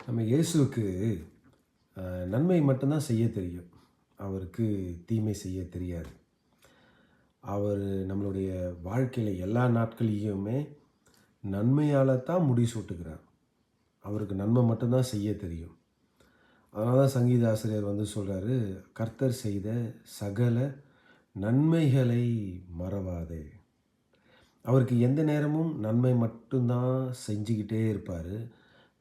நம்ம இயேசுவுக்கு நன்மை மட்டும்தான் செய்ய தெரியும். அவருக்கு தீமை செய்ய தெரியாது. அவர் நம்மளுடைய வாழ்க்கையில எல்லா நாட்களையுமே நன்மையால தான் முடிசூட்டுகிறார். அவருக்கு நன்மை மட்டும்தான் செய்ய தெரியும். அதனால தான் சங்கீத ஆசிரியர் வந்து சொல்றாரு, "கர்த்தர் செய்த சகல நன்மைகளை மறவாதே." அவருக்கு எந்த நேரமும் நன்மை மட்டும்தான் செஞ்சுக்கிட்டே இருப்பார்.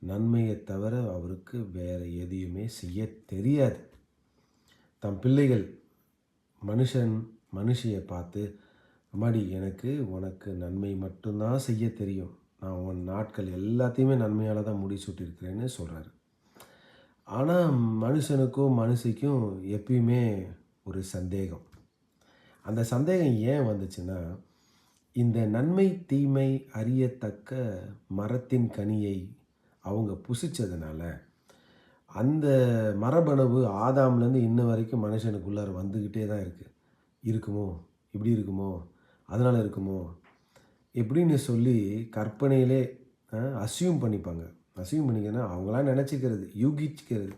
நன்மையை தவிர அவருக்கு வேறு எதையுமே செய்ய தெரியாது. தம் பிள்ளைகள் மனுஷியை பார்த்து, "அம்மாடி, எனக்கு உனக்கு நன்மை மட்டும்தான் செய்ய தெரியும். நான் உன் நாட்கள் எல்லாத்தையுமே நன்மையால் தான் முடிசூட்டியிருக்கிறேன்னு" சொல்கிறாரு. ஆனால் மனுஷனுக்கும் மனுஷிக்கும் எப்பயுமே ஒரு சந்தேகம். அந்த சந்தேகம் ஏன் வந்துச்சுன்னா, இந்த நன்மை தீமை அறியத்தக்க மரத்தின் கனியை அவங்க புசிச்சதுனால, அந்த மரபணுவு ஆதாம்லேருந்து இன்ன வரைக்கும் மனுஷனுக்குள்ளார வந்துக்கிட்டே தான் இருக்குது. இருக்குமோ, இப்படி இருக்குமோ, அதனால் இருக்குமோ இப்படின்னு சொல்லி கற்பனையிலே அஸ்யூம் பண்ணிப்பாங்க. அஸ்யூம் பண்ணிங்கன்னா அவங்களா நினச்சிக்கிறது, யூகிச்சுக்கிறது.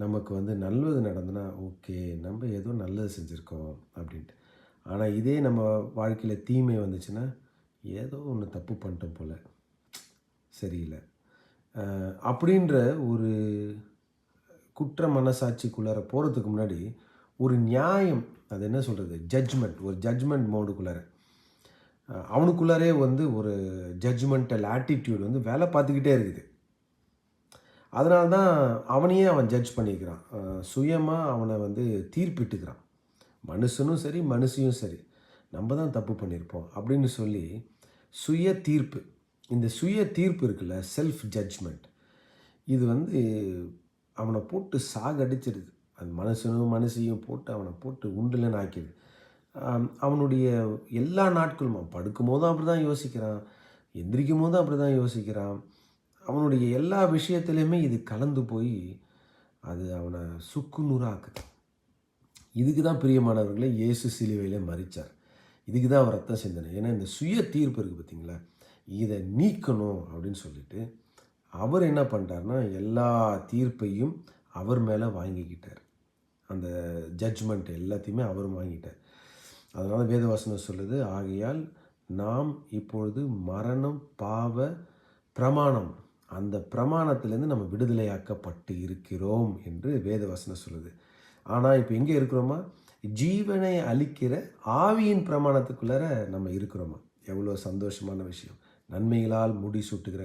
நமக்கு வந்து நல்லது நடந்ததுன்னா, ஓகே, நம்ம ஏதோ நல்லது செஞ்சுருக்கோம் அப்படின்ட்டு. ஆனால் இதே நம்ம வாழ்க்கையில் தீமை வந்துச்சுன்னா, ஏதோ ஒன்று தப்பு பண்ணிட்டோம் போல், சரியில்லை அப்படின்ற ஒரு குற்ற மனசாட்சிக்குள்ளார போகிறதுக்கு முன்னாடி ஒரு நியாயம், அது என்ன சொல்கிறது, ஒரு ஜட்ஜ்மெண்ட் மோடுக்குள்ளார அவனுக்குள்ளாரே வந்து ஒரு ஜட்ஜ்மெண்டல் ஆட்டிடியூட் வந்து வேலை பார்த்துக்கிட்டே இருக்குது. அதனால தான் அவனையே அவன் ஜட்ஜ் பண்ணிக்கிறான். சுயமாக அவனை வந்து தீர்ப்பிட்டுக்கிறான். மனுஷனும் சரி, மனுஷியும் சரி, நம்ம தான் தப்பு பண்ணியிருப்போம் அப்படின்னு சொல்லி சுய தீர்ப்பு. இந்த சுய தீர்ப்பு இருக்குல்ல, செல்ஃப் ஜட்ஜ்மெண்ட், இது வந்து அவனை போட்டு சாகடிச்சிடுது. அது மனுஷனும் மனுஷியும் போட்டு அவனை போட்டு உண்டுலன்னு ஆக்கிடுது. அவனுடைய எல்லா நாட்களும் அவன் படுக்கும் போதும் அப்படி தான் யோசிக்கிறான், எந்திரிக்கும் போதும் அப்படி தான் யோசிக்கிறான். அவனுடைய எல்லா விஷயத்துலையுமே இது கலந்து போய் அது அவனை சுக்கு நூறாக்குது. இதுக்கு தான் பிரியமானவர்களை இயேசு சிலுவையில் மரித்தார். இதுக்கு தான் அவர் ரத்தம் சிந்தனை. ஏன்னா இந்த சுய தீர்ப்பு இருக்குது பார்த்தீங்களா, இதை நீக்கணும் அப்படின்னு சொல்லிட்டு அவர் என்ன பண்ணிட்டார்னா, எல்லா தீர்ப்பையும் அவர் மேலே வாங்கிக்கிட்டார். அந்த ஜட்ஜ்மெண்ட் எல்லாத்தையுமே அவர் வாங்கிட்டார். அதனால் வேதவசனம் சொல்லுது, ஆகையால் நாம் இப்பொழுது மரணம் பாவ பிரமாணம், அந்த பிரமாணத்திலேருந்து நம்ம விடுதலையாக்கப்பட்டு இருக்கிறோம் என்று வேதவசனம் சொல்லுது. ஆனால் இப்போ எங்கே இருக்கிறோமா, ஜீவனை அளிக்கிற ஆவியின் பிரமாணத்துக்குள்ளார நம்ம இருக்கிறோமா. எவ்வளோ சந்தோஷமான விஷயம். நன்மைகளால் முடிசூட்டுகிற